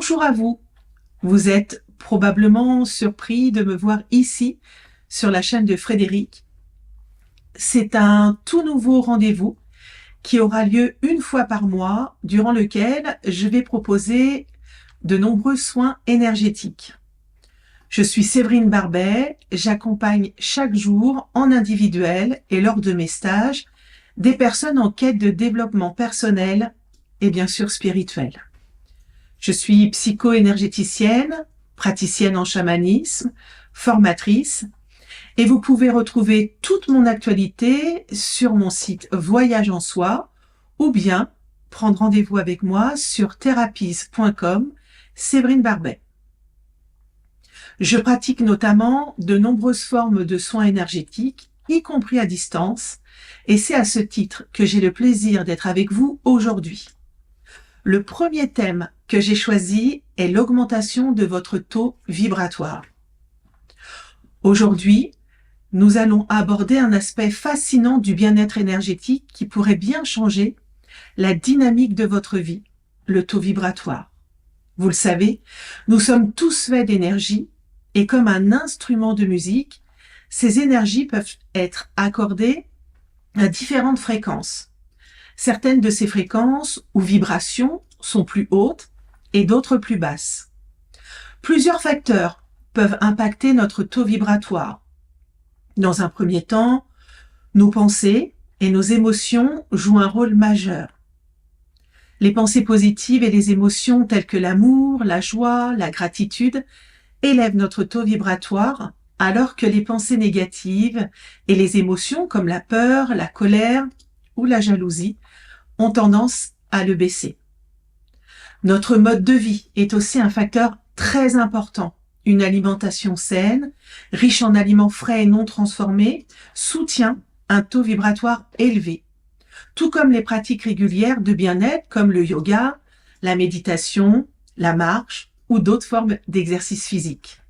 Bonjour à vous. Vous êtes probablement surpris de me voir ici sur la chaîne de Frédéric. C'est un tout nouveau rendez-vous qui aura lieu une fois par mois, durant lequel je vais proposer de nombreux soins énergétiques. Je suis Séverine Barbet, j'accompagne chaque jour en individuel et lors de mes stages des personnes en quête de développement personnel et bien sûr spirituel. Je suis psycho-énergéticienne, praticienne en chamanisme, formatrice, et vous pouvez retrouver toute mon actualité sur mon site Voyage en Soi ou bien prendre rendez-vous avec moi sur therapies.com, Séverine Barbet. Je pratique notamment de nombreuses formes de soins énergétiques, y compris à distance, et c'est à ce titre que j'ai le plaisir d'être avec vous aujourd'hui. Le premier thème que j'ai choisi est l'augmentation de votre taux vibratoire. Aujourd'hui, nous allons aborder un aspect fascinant du bien-être énergétique qui pourrait bien changer la dynamique de votre vie, le taux vibratoire. Vous le savez, nous sommes tous faits d'énergie et comme un instrument de musique, ces énergies peuvent être accordées à différentes fréquences. Certaines de ces fréquences ou vibrations sont plus hautes et d'autres plus basses. Plusieurs facteurs peuvent impacter notre taux vibratoire. Dans un premier temps, nos pensées et nos émotions jouent un rôle majeur. Les pensées positives et les émotions telles que l'amour, la joie, la gratitude élèvent notre taux vibratoire, alors que les pensées négatives et les émotions comme la peur, la colère ou la jalousie ont tendance à le baisser. Notre mode de vie est aussi un facteur très important. Une alimentation saine, riche en aliments frais et non transformés, soutient un taux vibratoire élevé, tout comme les pratiques régulières de bien-être comme le yoga, la méditation, la marche ou d'autres formes d'exercice physique.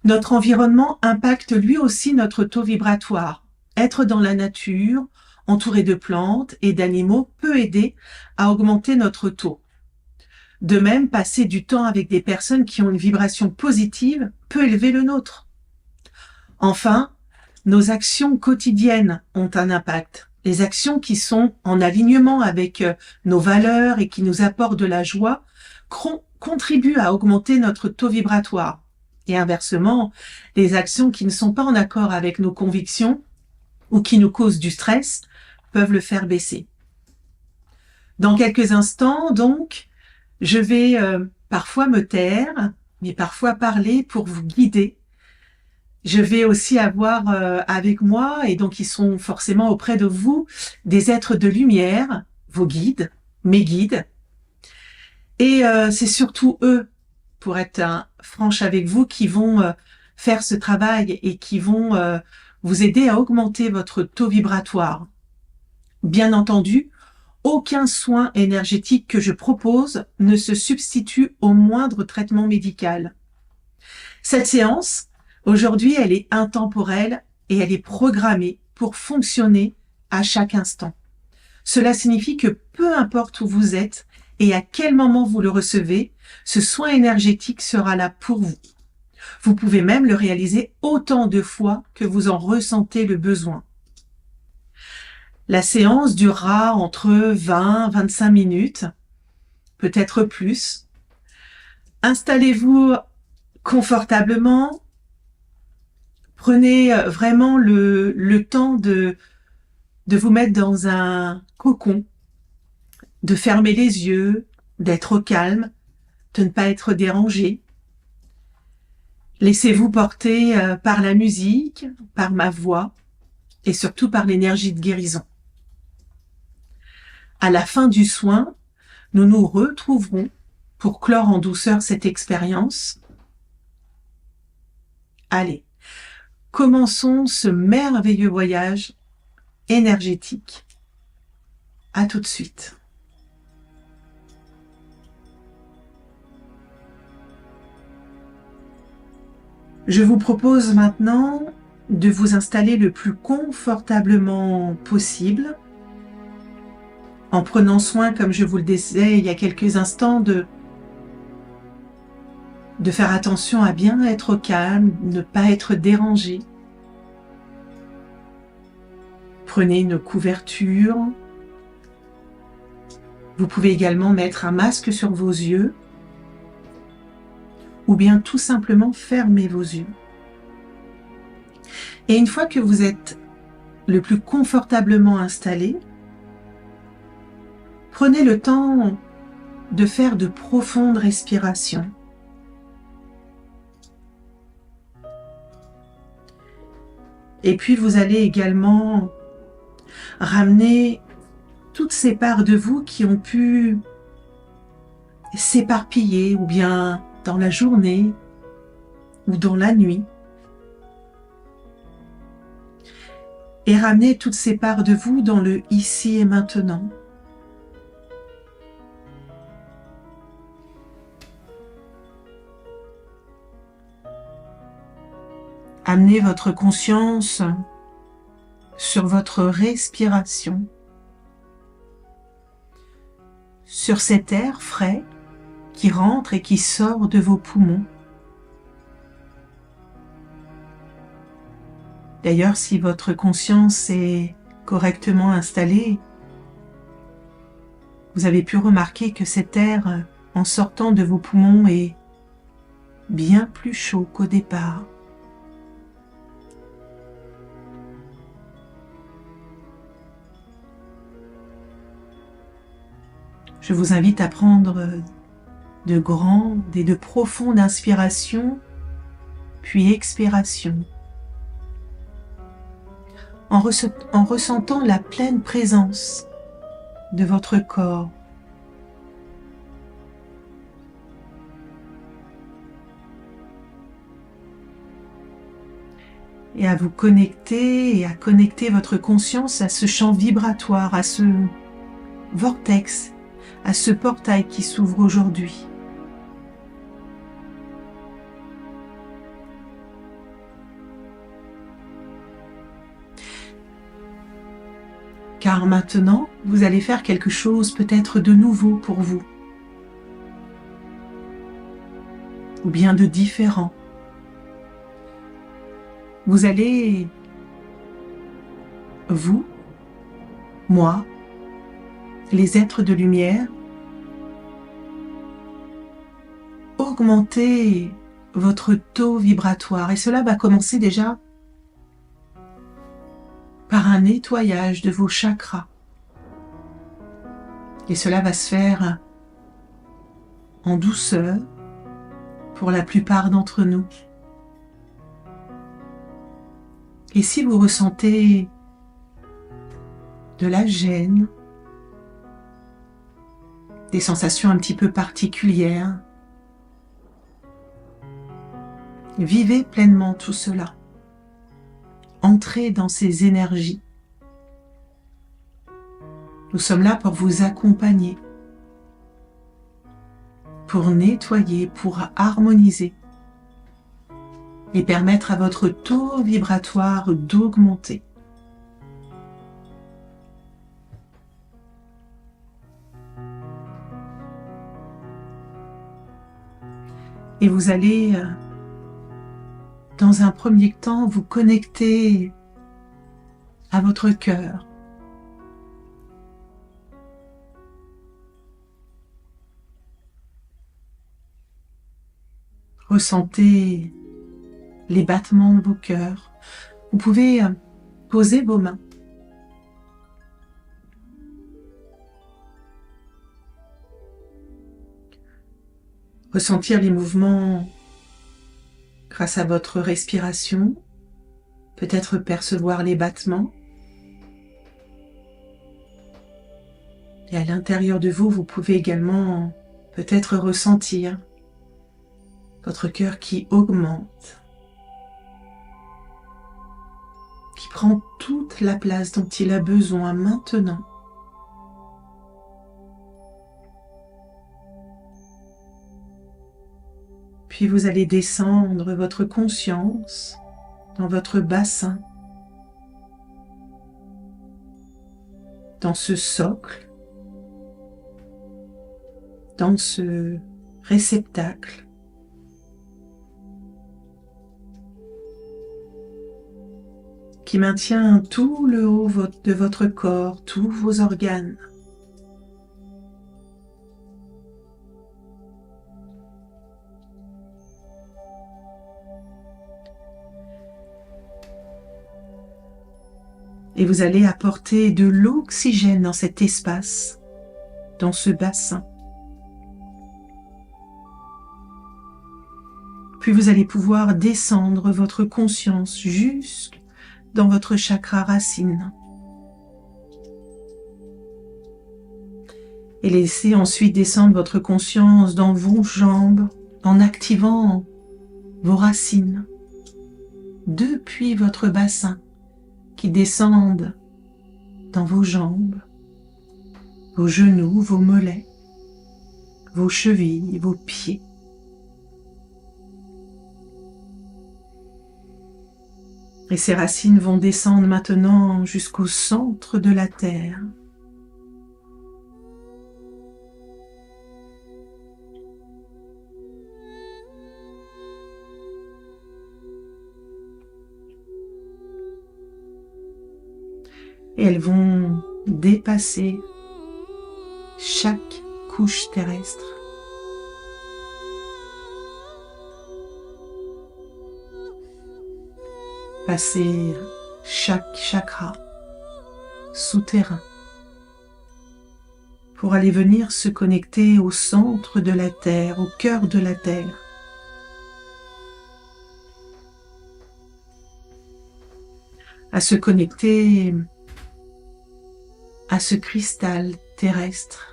Notre environnement impacte lui aussi notre taux vibratoire. Être dans la nature, entouré de plantes et d'animaux peut aider à augmenter notre taux. De même, passer du temps avec des personnes qui ont une vibration positive peut élever le nôtre. Enfin, nos actions quotidiennes ont un impact. Les actions qui sont en alignement avec nos valeurs et qui nous apportent de la joie contribuent à augmenter notre taux vibratoire. Et inversement, les actions qui ne sont pas en accord avec nos convictions ou qui nous causent du stress peuvent le faire baisser. Dans quelques instants, donc, je vais parfois me taire, mais parfois parler pour vous guider. Je vais aussi avoir avec moi, et donc ils sont forcément auprès de vous, des êtres de lumière, vos guides, mes guides. Et c'est surtout eux, pour être franche avec vous, qui vont faire ce travail et qui vont vous aider à augmenter votre taux vibratoire. Bien entendu, aucun soin énergétique que je propose ne se substitue au moindre traitement médical. Cette séance, aujourd'hui, elle est intemporelle et elle est programmée pour fonctionner à chaque instant. Cela signifie que peu importe où vous êtes et à quel moment vous le recevez, ce soin énergétique sera là pour vous. Vous pouvez même le réaliser autant de fois que vous en ressentez le besoin. La séance durera entre 20 et 25 minutes, peut-être plus. Installez-vous confortablement. Prenez vraiment le temps de vous mettre dans un cocon, de fermer les yeux, d'être au calme, de ne pas être dérangé. Laissez-vous porter par la musique, par ma voix et surtout par l'énergie de guérison. À la fin du soin, nous nous retrouverons pour clore en douceur cette expérience. Allez, commençons ce merveilleux voyage énergétique. À tout de suite. Je vous propose maintenant de vous installer le plus confortablement possible, en prenant soin, comme je vous le disais il y a quelques instants, de de faire attention à bien être au calme, ne pas être dérangé. Prenez une couverture. Vous pouvez également mettre un masque sur vos yeux ou bien tout simplement fermer vos yeux. Et une fois que vous êtes le plus confortablement installé, prenez le temps de faire de profondes respirations. Et puis vous allez également ramener toutes ces parts de vous qui ont pu s'éparpiller ou bien dans la journée ou dans la nuit. Et ramener toutes ces parts de vous dans le ici et maintenant. Amenez votre conscience sur votre respiration, sur cet air frais qui rentre et qui sort de vos poumons. D'ailleurs, si votre conscience est correctement installée, vous avez pu remarquer que cet air, en sortant de vos poumons, est bien plus chaud qu'au départ. Je vous invite à prendre de grandes et de profondes inspirations, puis expirations, en ressentant la pleine présence de votre corps. Et à vous connecter et à connecter votre conscience à ce champ vibratoire, à ce vortex, à ce portail qui s'ouvre aujourd'hui. Car maintenant, vous allez faire quelque chose peut-être de nouveau pour vous, ou bien de différent. Vous allez, vous, moi, les êtres de lumière, augmenter votre taux vibratoire. Et cela va commencer déjà par un nettoyage de vos chakras. Et cela va se faire en douceur pour la plupart d'entre nous. Et si vous ressentez de la gêne, des sensations un petit peu particulières, vivez pleinement tout cela. Entrez dans ces énergies. Nous sommes là pour vous accompagner, pour nettoyer, pour harmoniser et permettre à votre taux vibratoire d'augmenter. Et vous allez, dans un premier temps, vous connecter à votre cœur. Ressentez les battements de vos cœurs. Vous pouvez poser vos mains. Ressentir les mouvements grâce à votre respiration, peut-être percevoir les battements. Et à l'intérieur de vous, vous pouvez également peut-être ressentir votre cœur qui augmente, qui prend toute la place dont il a besoin maintenant. Puis vous allez descendre votre conscience dans votre bassin, dans ce socle, dans ce réceptacle qui maintient tout le haut de votre corps, tous vos organes. Et vous allez apporter de l'oxygène dans cet espace, dans ce bassin. Puis vous allez pouvoir descendre votre conscience jusque dans votre chakra racine. Et laissez ensuite descendre votre conscience dans vos jambes en activant vos racines depuis votre bassin qui descendent dans vos jambes, vos genoux, vos mollets, vos chevilles, vos pieds. Et ces racines vont descendre maintenant jusqu'au centre de la terre. Et elles vont dépasser chaque couche terrestre. Passer chaque chakra souterrain pour aller venir se connecter au centre de la terre, au cœur de la terre. À se connecter à ce cristal terrestre.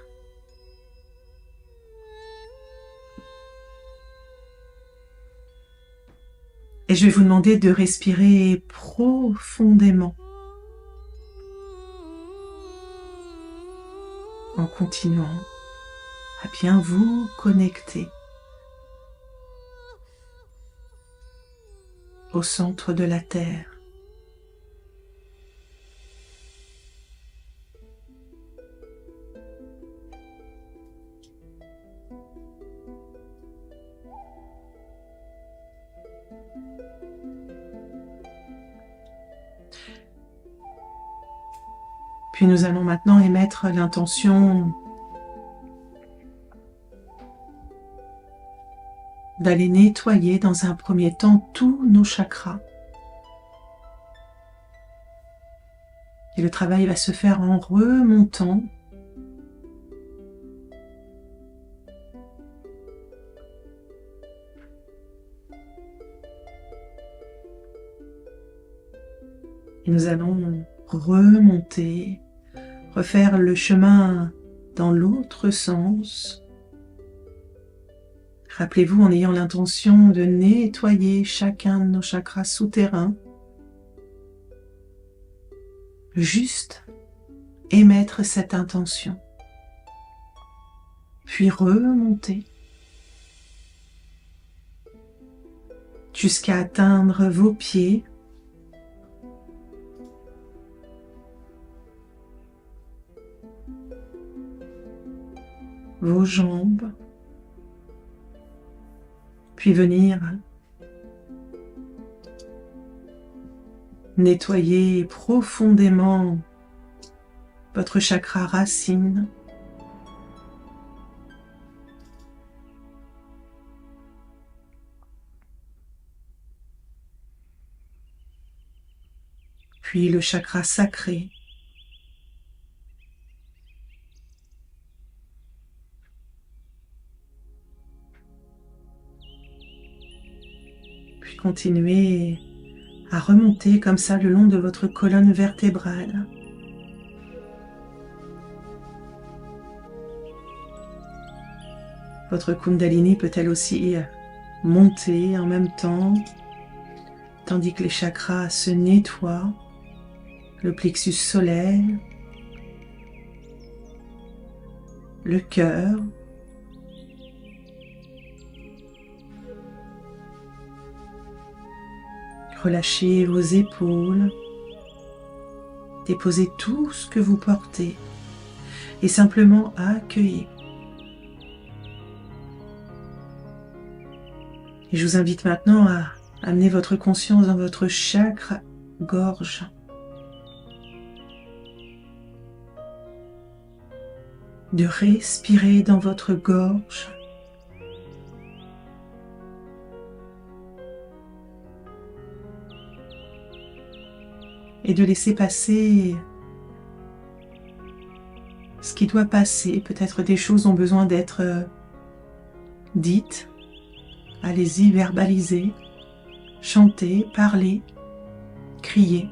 Et je vais vous demander de respirer profondément en continuant à bien vous connecter au centre de la Terre. Puis nous allons maintenant émettre l'intention d'aller nettoyer dans un premier temps tous nos chakras. Et le travail va se faire en remontant et nous allons remonter, refaire le chemin dans l'autre sens. Rappelez-vous, en ayant l'intention de nettoyer chacun de nos chakras souterrains, juste émettre cette intention, puis remonter jusqu'à atteindre vos pieds, vos jambes, puis venir nettoyer profondément votre chakra racine, puis le chakra sacré, puis continuez à remonter comme ça le long de votre colonne vertébrale. Votre Kundalini peut-elle aussi monter en même temps, tandis que les chakras se nettoient, le plexus solaire, le cœur, relâchez vos épaules, déposez tout ce que vous portez et simplement accueillez. Et je vous invite maintenant à amener votre conscience dans votre chakra gorge. De respirer dans votre gorge. Et de laisser passer ce qui doit passer. Peut-être des choses ont besoin d'être dites. Allez-y, verbalisez, chantez, parlez, criez.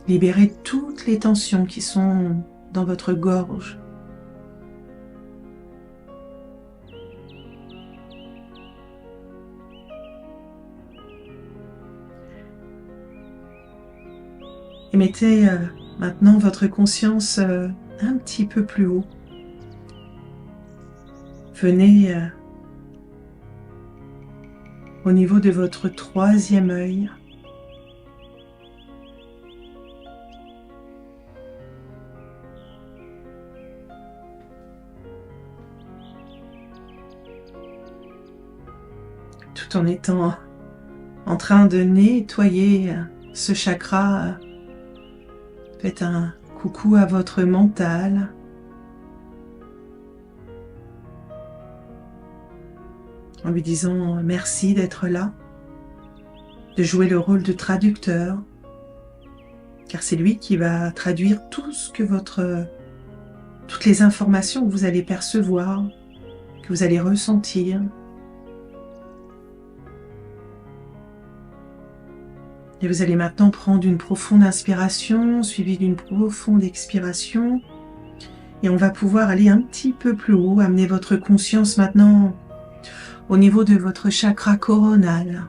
Libérez toutes les tensions qui sont dans votre gorge. Et mettez maintenant votre conscience un petit peu plus haut. Venez au niveau de votre troisième œil. Tout en étant en train de nettoyer ce chakra, faites un coucou à votre mental. En lui disant merci d'être là, de jouer le rôle de traducteur, car c'est lui qui va traduire tout ce que toutes les informations que vous allez percevoir, que vous allez ressentir. Et vous allez maintenant prendre une profonde inspiration, suivie d'une profonde expiration. Et on va pouvoir aller un petit peu plus haut, amener votre conscience maintenant au niveau de votre chakra coronal.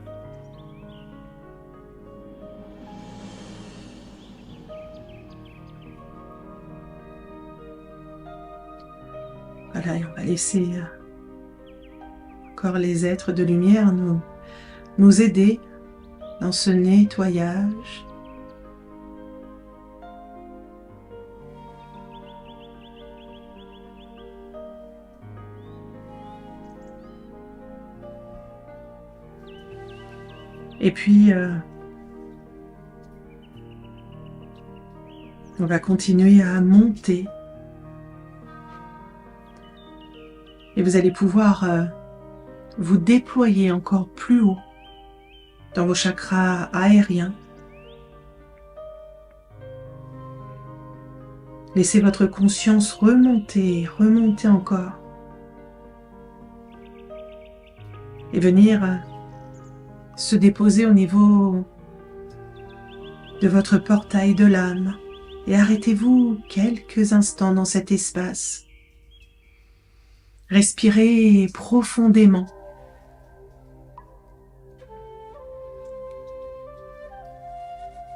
Voilà, et on va laisser encore les êtres de lumière nous aider dans ce nettoyage. Et puis, on va continuer à monter. Et vous allez pouvoir vous déployer encore plus haut dans vos chakras aériens. Laissez votre conscience remonter encore. Et venir se déposer au niveau de votre portail de l'âme. Et arrêtez-vous quelques instants dans cet espace. Respirez profondément.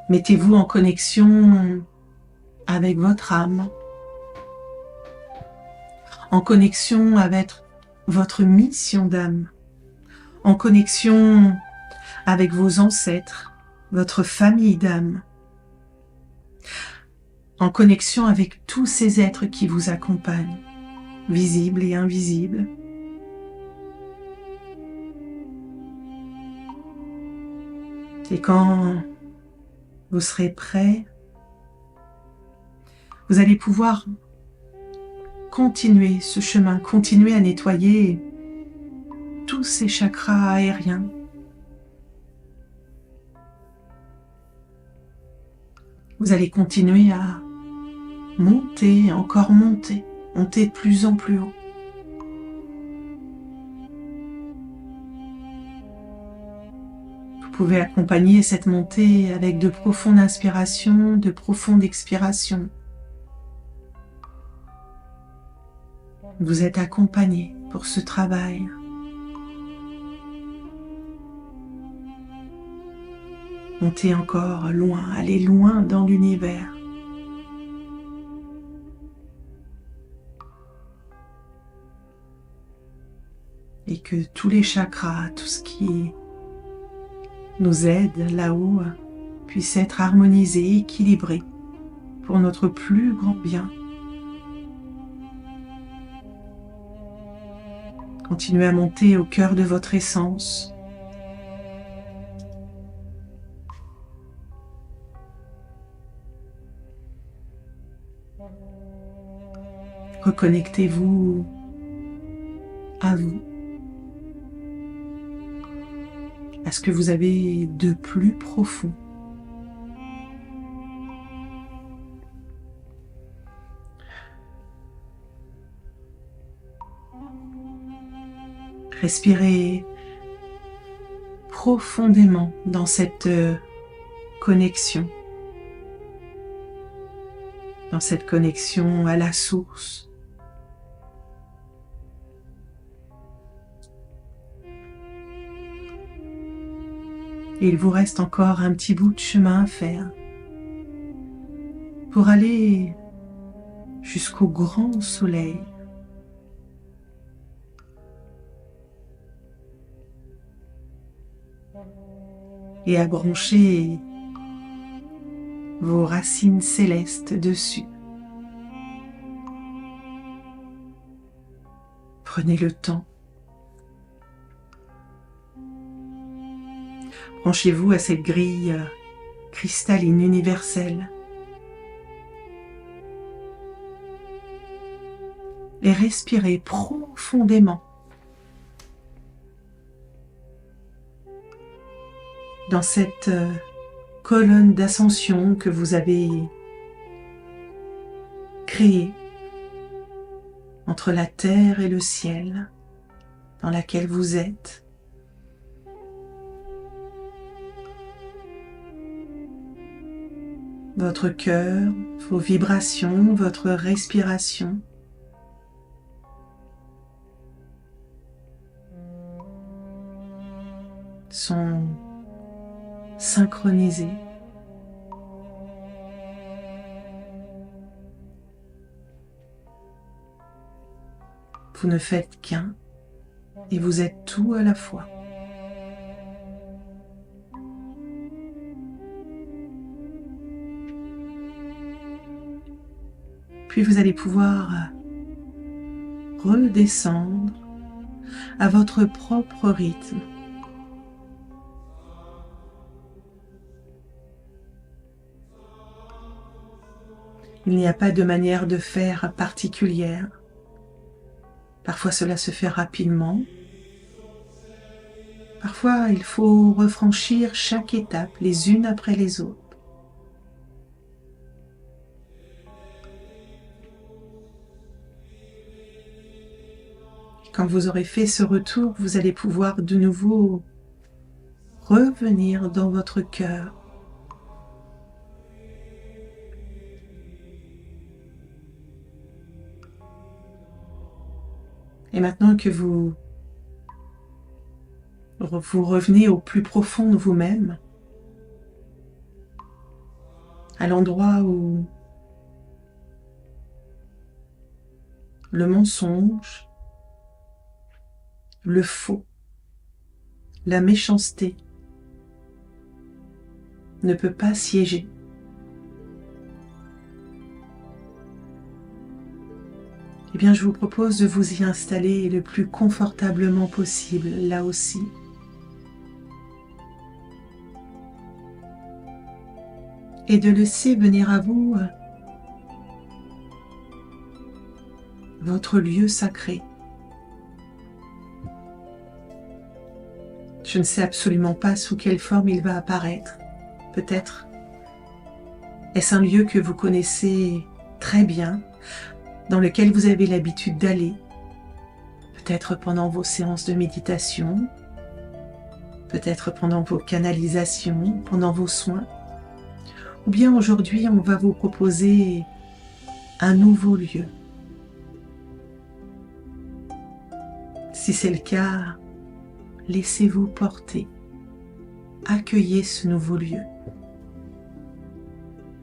Mettez-vous en connexion avec votre âme, en connexion avec votre mission d'âme, en connexion avec vos ancêtres, votre famille d'âme, en connexion avec tous ces êtres qui vous accompagnent, visibles et invisibles. Et quand vous serez prêt, vous allez pouvoir continuer ce chemin, continuer à nettoyer tous ces chakras aériens. Vous allez continuer à monter, encore monter de plus en plus haut. Vous pouvez accompagner cette montée avec de profondes inspirations, de profondes expirations. Vous êtes accompagné pour ce travail. Montez encore loin, allez loin dans l'univers. Et que tous les chakras, tout ce qui nous aide là-haut, puisse être harmonisé, équilibré pour notre plus grand bien. Continuez à monter au cœur de votre essence. Reconnectez-vous à vous, à ce que vous avez de plus profond. Respirez profondément dans cette connexion à la source. Et il vous reste encore un petit bout de chemin à faire pour aller jusqu'au grand soleil. Et à brancher vos racines célestes dessus. Prenez le temps. Branchez-vous à cette grille cristalline universelle. Et respirez profondément dans cette colonne d'ascension que vous avez créée entre la terre et le ciel, dans laquelle vous êtes. Votre cœur, vos vibrations, votre respiration sont synchronisés. Vous ne faites qu'un et vous êtes tout à la fois. Puis vous allez pouvoir redescendre à votre propre rythme. Il n'y a pas de manière de faire particulière. Parfois cela se fait rapidement. Parfois il faut refranchir chaque étape les unes après les autres. Quand vous aurez fait ce retour, vous allez pouvoir de nouveau revenir dans votre cœur. Et maintenant que vous revenez au plus profond de vous-même, à l'endroit où le mensonge, le faux, la méchanceté ne peut pas siéger. Eh bien, je vous propose de vous y installer le plus confortablement possible, là aussi. Et de laisser venir à vous votre lieu sacré. Je ne sais absolument pas sous quelle forme il va apparaître. Peut-être est-ce un lieu que vous connaissez très bien, dans lequel vous avez l'habitude d'aller, peut-être pendant vos séances de méditation, peut-être pendant vos canalisations, pendant vos soins. Ou bien aujourd'hui, on va vous proposer un nouveau lieu. Si c'est le cas, laissez-vous porter, accueillez ce nouveau lieu.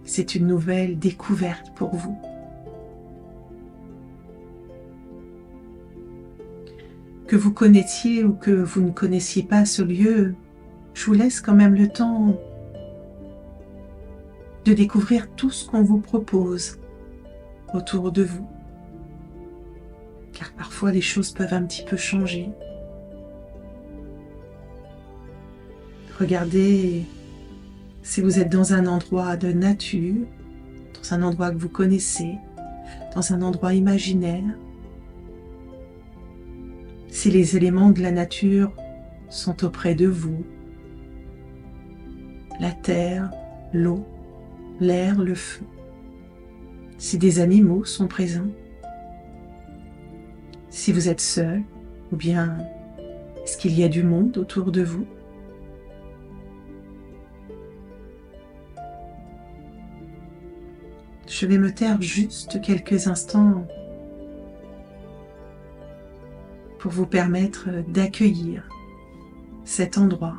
C'est une nouvelle découverte pour vous. Que vous connaissiez ou que vous ne connaissiez pas ce lieu, je vous laisse quand même le temps de découvrir tout ce qu'on vous propose autour de vous. Car parfois les choses peuvent un petit peu changer. Regardez si vous êtes dans un endroit de nature, dans un endroit que vous connaissez, dans un endroit imaginaire. Si les éléments de la nature sont auprès de vous, la terre, l'eau, l'air, le feu. Si des animaux sont présents, si vous êtes seul, ou bien est-ce qu'il y a du monde autour de vous? Je vais me taire juste quelques instants pour vous permettre d'accueillir cet endroit,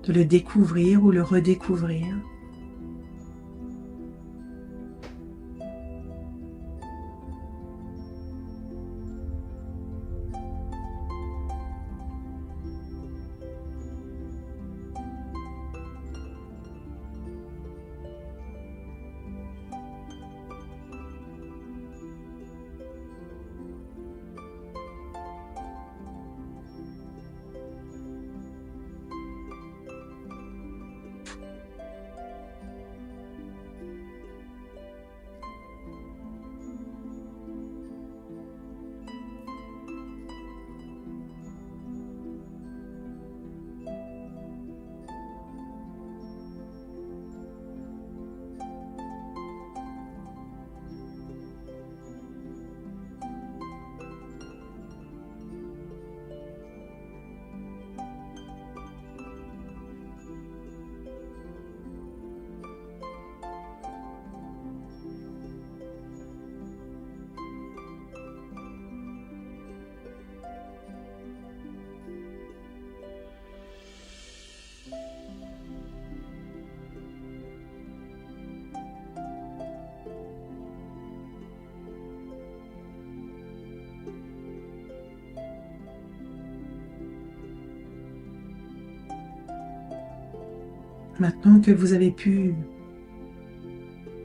de le découvrir ou le redécouvrir. Maintenant que vous avez pu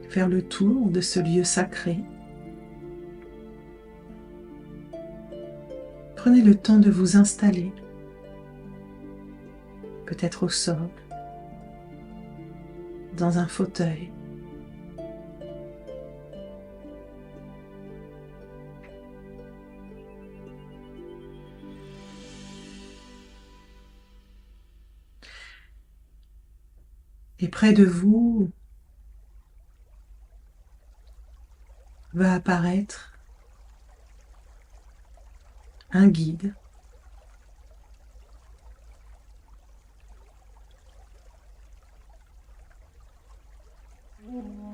faire le tour de ce lieu sacré, prenez le temps de vous installer, peut-être au sol, dans un fauteuil. Et près de vous va apparaître un guide.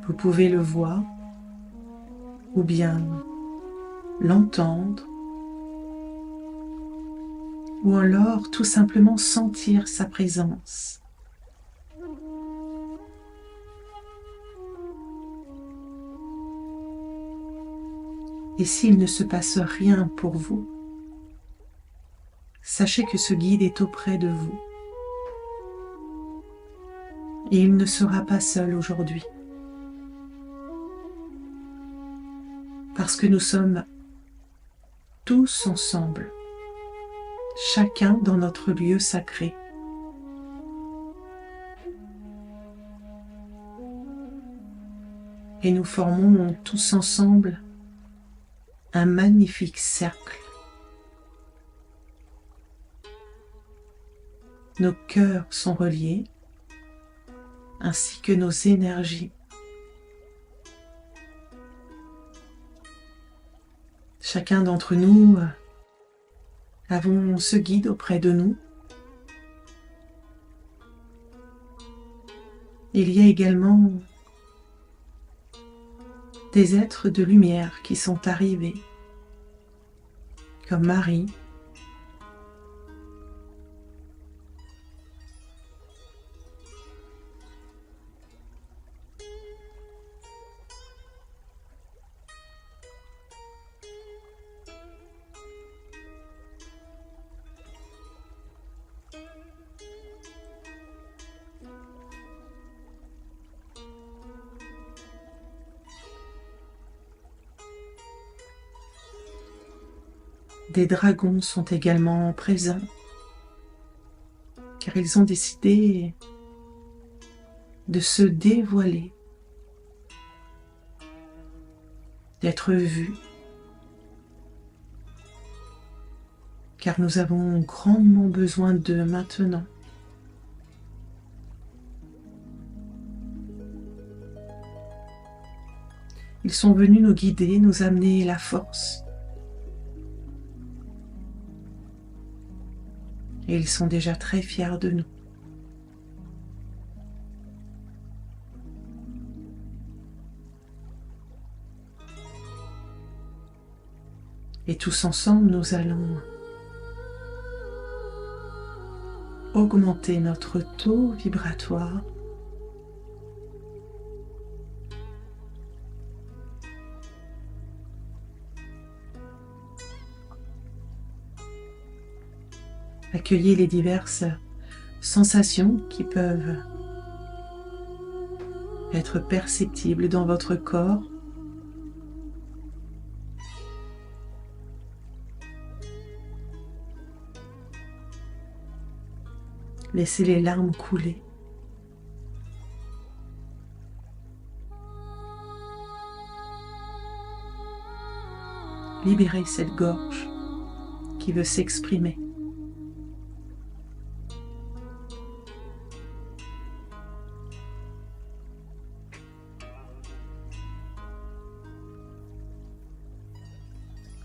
Vous pouvez le voir ou bien l'entendre ou alors tout simplement sentir sa présence. Et s'il ne se passe rien pour vous, sachez que ce guide est auprès de vous. Et il ne sera pas seul aujourd'hui. Parce que nous sommes tous ensemble, chacun dans notre lieu sacré. Et nous formons tous ensemble un magnifique cercle. Nos cœurs sont reliés, ainsi que nos énergies. Chacun d'entre nous avons ce guide auprès de nous. Il y a également des êtres de lumière qui sont arrivés, comme Marie, des dragons sont également présents, car ils ont décidé de se dévoiler. d'être vus, car nous avons grandement besoin d'eux maintenant. Ils sont venus nous guider, nous amener la force. Et ils sont déjà très fiers de nous. Et tous ensemble, nous allons augmenter notre taux vibratoire accueillez les diverses sensations qui peuvent être perceptibles dans votre corps. Laissez les larmes couler. Libérez cette gorge qui veut s'exprimer.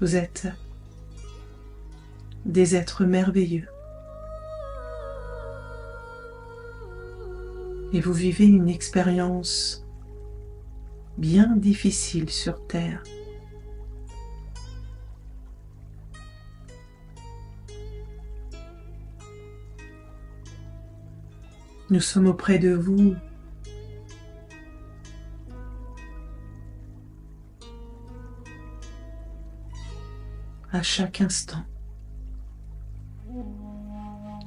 Vous êtes des êtres merveilleux. Et vous vivez une expérience bien difficile sur Terre. Nous sommes auprès de vous à chaque instant,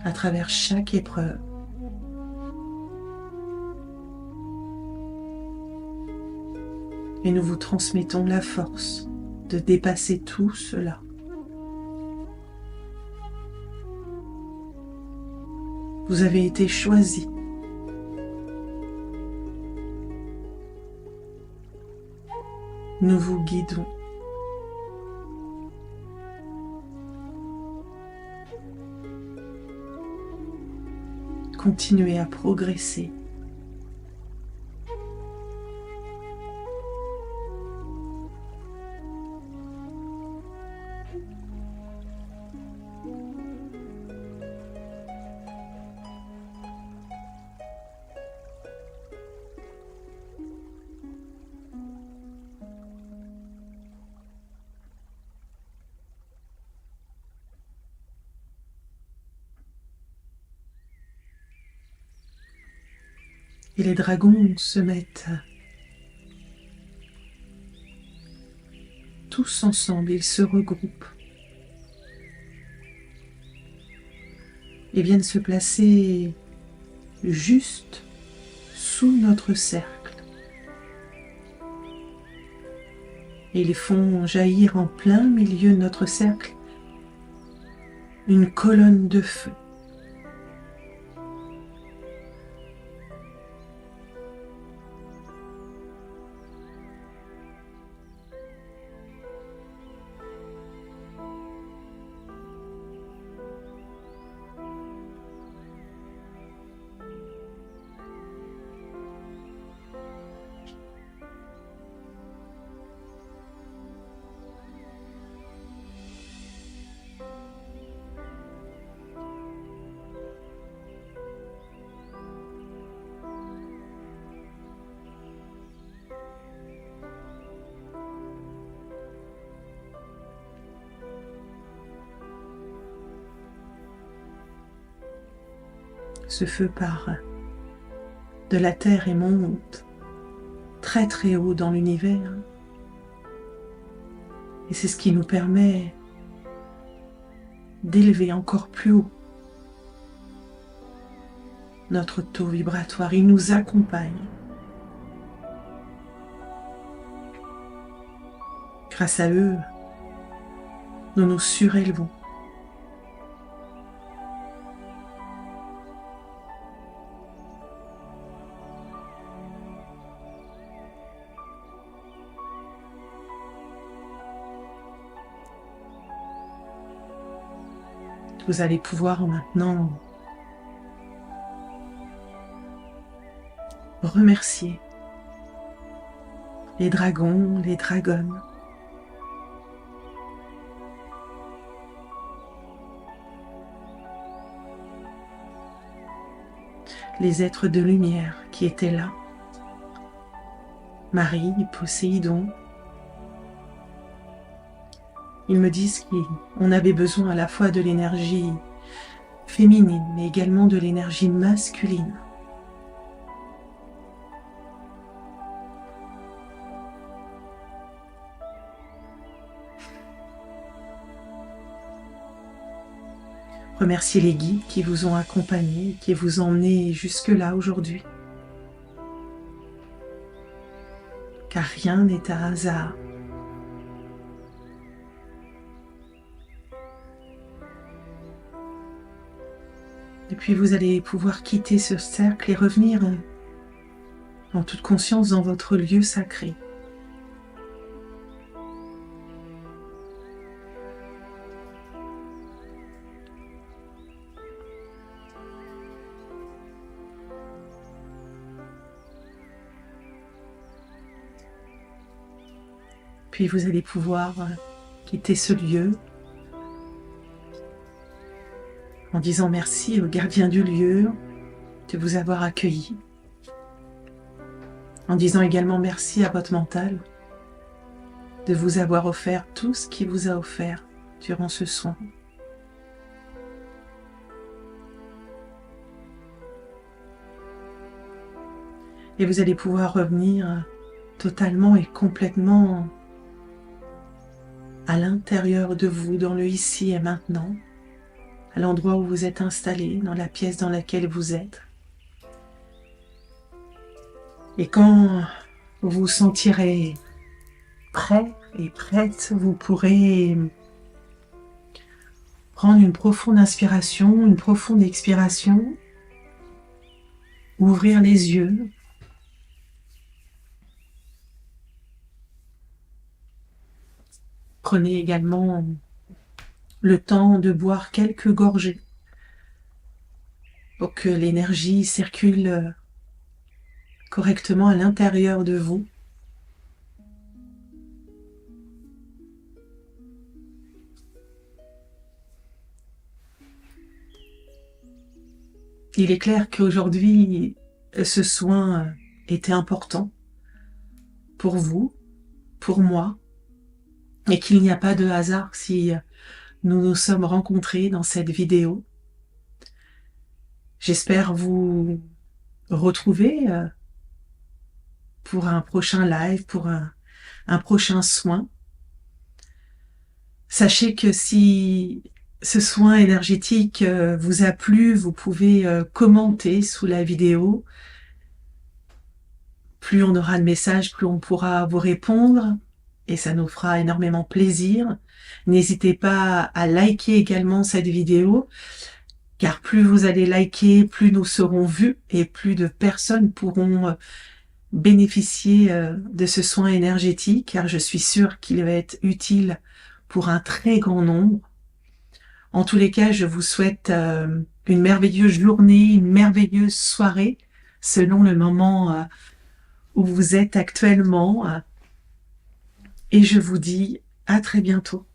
à travers chaque épreuve. Et nous vous transmettons la force de dépasser tout cela. Vous avez été choisi. Nous vous guidons. Continuez à progresser. Et les dragons se mettent tous ensemble, ils se regroupent et viennent se placer juste sous notre cercle. Et ils font jaillir en plein milieu de notre cercle une colonne de feu. Ce feu part de la terre et monte très très haut dans l'univers. Et c'est ce qui nous permet d'élever encore plus haut notre taux vibratoire. Il nous accompagne. Grâce à eux, nous nous surélevons. Vous allez pouvoir maintenant remercier les dragons, les dragonnes, les êtres de lumière qui étaient là, Marie, Poséidon. Ils me disent qu'on avait besoin à la fois de l'énergie féminine, mais également de l'énergie masculine. Remerciez les guides qui vous ont accompagné, qui vous ont emmené jusque-là aujourd'hui. Car rien n'est un hasard. Et puis vous allez pouvoir quitter ce cercle et revenir en toute conscience dans votre lieu sacré. Puis vous allez pouvoir quitter ce lieu en disant merci au gardien du lieu de vous avoir accueilli. En disant également merci à votre mental de vous avoir offert tout ce qu'il vous a offert durant ce soin. Et vous allez pouvoir revenir totalement et complètement à l'intérieur de vous, dans le ici et maintenant, à l'endroit où vous êtes installé, dans la pièce dans laquelle vous êtes. Et quand vous vous sentirez prêt et prête, vous pourrez prendre une profonde inspiration, une profonde expiration, ouvrir les yeux, prenez également le temps de boire quelques gorgées pour que l'énergie circule correctement à l'intérieur de vous. Il est clair qu'aujourd'hui, ce soin était important pour vous, pour moi, et qu'il n'y a pas de hasard si nous nous sommes rencontrés dans cette vidéo. J'espère vous retrouver pour un prochain live, pour un prochain soin. Sachez que si ce soin énergétique vous a plu, vous pouvez commenter sous la vidéo. Plus on aura de messages, plus on pourra vous répondre. Et ça nous fera énormément plaisir. N'hésitez pas à liker également cette vidéo, car plus vous allez liker, plus nous serons vus et plus de personnes pourront bénéficier de ce soin énergétique, car je suis sûre qu'il va être utile pour un très grand nombre. En tous les cas, je vous souhaite une merveilleuse journée, une merveilleuse soirée, selon le moment où vous êtes actuellement. Et je vous dis à très bientôt.